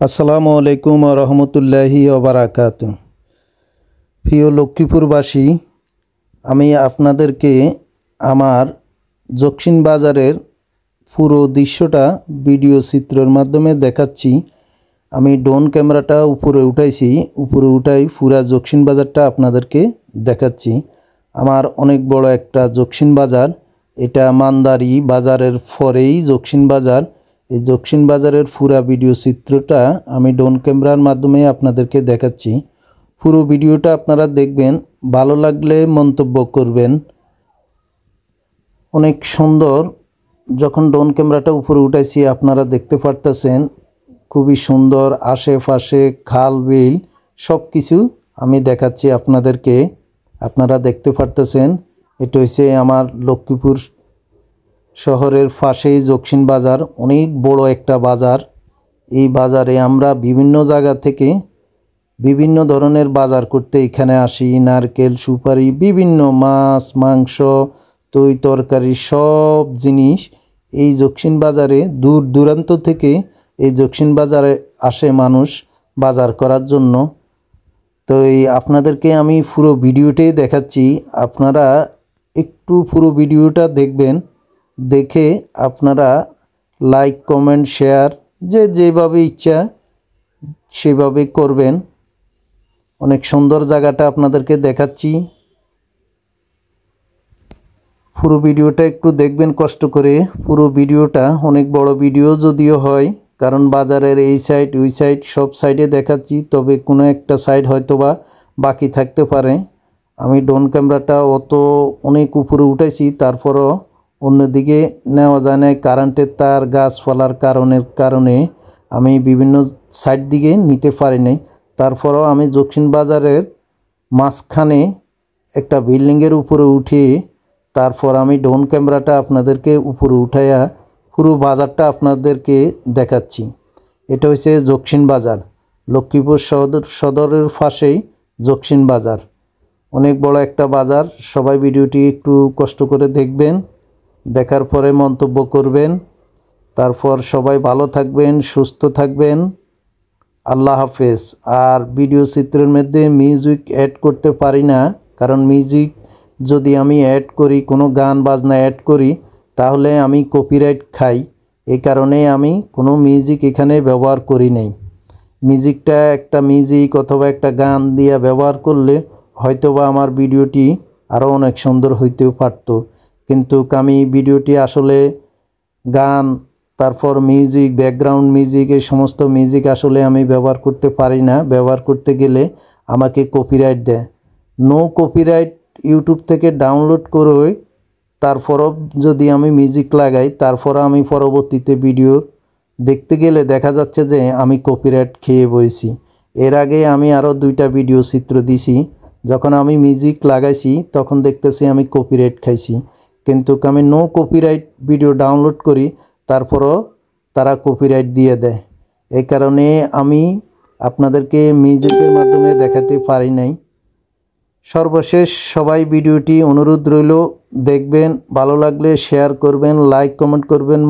আসসালামু আলাইকুম ওয়া রাহমাতুল্লাহি ওয়া বারাকাতুহু। প্রিয় লক্ষ্মীপুরবাসী, আমি আপনাদেরকে আমার জকসিন বাজারের পুরো দৃশ্যটা ভিডিও চিত্রের মাধ্যমে দেখাচ্ছি। আমি ড্রোন ক্যামেরাটা উপরে উঠাইছি, উপরে উঠাই পুরা জকসিন বাজারটা আপনাদেরকে দেখাচ্ছি। আমার অনেক বড় একটা জকসিন বাজার, এটা মান্দারি বাজারের পরেই জকসিন বাজার। এই জকসিন বাজারের পুরা ভিডিও চিত্রটা আমি ড্রোন ক্যামেরার মাধ্যমে আপনাদেরকে দেখাচ্ছি। পুরো ভিডিওটা আপনারা দেখবেন, ভালো লাগলে মন্তব্য করবেন। অনেক সুন্দর, যখন ড্রোন ক্যামেরাটা উপরে উঠাইছি আপনারা দেখতে পারতেছেন, খুবই সুন্দর। আশেপাশে খাল বিল সব কিছু আমি দেখাচ্ছি আপনাদেরকে, আপনারা দেখতে পারতেছেন। এটা হচ্ছে আমার লক্ষ্মীপুর শহরের পাশেই জকসিন বাজার, অনেক বড় একটা বাজার। এই বাজারে আমরা বিভিন্ন জায়গা থেকে বিভিন্ন ধরনের বাজার করতে এখানে আসি। নারকেল, সুপারি, বিভিন্ন মাছ, মাংস, তৈ তরকারি সব জিনিস এই জকসিন বাজারে দূর দূরান্ত থেকে এই জকসিন বাজারে আসে মানুষ বাজার করার জন্য। তো এই আপনাদেরকে আমি পুরো ভিডিওটাই দেখাচ্ছি, আপনারা একটু পুরো ভিডিওটা দেখবেন। দেখে আপনারা লাইক, কমেন্ট, শেয়ার যেভাবে ইচ্ছা সেভাবে করবেন। অনেক সুন্দর জায়গাটা আপনাদেরকে দেখাচ্ছি। পুরো ভিডিওটা একটু দেখবেন কষ্ট করে। পুরো ভিডিওটা অনেক বড় ভিডিও যদিও হয়, কারণ বাজারের এই সাইড ওই সাইড সব সাইডে দেখাচ্ছি, তবে কোনো একটা সাইড হয়তোবা বাকি থাকতে পারে। আমি ড্রোন ক্যামেরাটা অনেক উপরে উঠেছি, তারপরও অন্যদিকে নেওয়া যায় না, কারেন্টের তার গাছপালার কারণে আমি বিভিন্ন সাইড দিকে নিতে পারি নাই। তারপরও আমি জকসিন বাজারের মাঝখানে একটা বিল্ডিংয়ের উপরে উঠে তারপর আমি ড্রোন ক্যামেরাটা আপনাদেরকে উপরে উঠাইয়া পুরো বাজারটা আপনাদেরকে দেখাচ্ছি। এটা হচ্ছে জকসিন বাজার, লক্ষ্মীপুর সদরের পাশেই জকসিন বাজার। অনেক বড় একটা বাজার। সবাই ভিডিওটি একটু কষ্ট করে দেখবেন, দেখার পরে মন্তব্য করবেন। তারপর সবাই ভালো থাকবেন, সুস্থ থাকবেন। আল্লাহ হাফেজ। আর ভিডিও চিত্রের মধ্যে মিউজিক অ্যাড করতে পারি না, কারণ মিউজিক যদি আমি অ্যাড করি, কোনো গান বাজনা অ্যাড করি, তাহলে আমি কপিরাইট খাই। এই কারণে আমি কোনো মিউজিক এখানে ব্যবহার করি নাই। মিউজিকটা একটা মিউজিক অথবা একটা গান দিয়ে ব্যবহার করলে হয়তোবা আমার ভিডিওটি আরও অনেক সুন্দর হইতেও পারত, কিন্তু আমি ভিডিওটি আসলে গান, তারপর মিউজিক, ব্যাকগ্রাউন্ড মিউজিক, এই সমস্ত মিউজিক আসলে আমি ব্যবহার করতে পারি না। ব্যবহার করতে গেলে আমাকে কপিরাইট দেয়। নো কপিরাইট ইউটিউব থেকে ডাউনলোড করে তারপরও যদি আমি মিউজিক লাগাই, তারপরও আমি পরবর্তীতে ভিডিও দেখতে গেলে দেখা যাচ্ছে যে আমি কপিরাইট খেয়ে বইছি। এর আগে আমি আরও 2টা ভিডিও চিত্র দিছি, যখন আমি মিউজিক লাগাইছি তখন দেখতেছি আমি কপিরাইট খাইছি, কিন্তু আমি নো কপিরাইট ভিডিও ডাউনলোড করি, তারপরও তারা কপিরাইট দিয়ে দেয়। এই কারণে আমি আপনাদেরকে মিউজিকের মাধ্যমে দেখাতে পারি নাই। সর্বশেষ সবাই ভিডিওটি অনুরোধ রইল দেখবেন, ভালো লাগলে শেয়ার করবেন, লাইক কমেন্ট করবেন।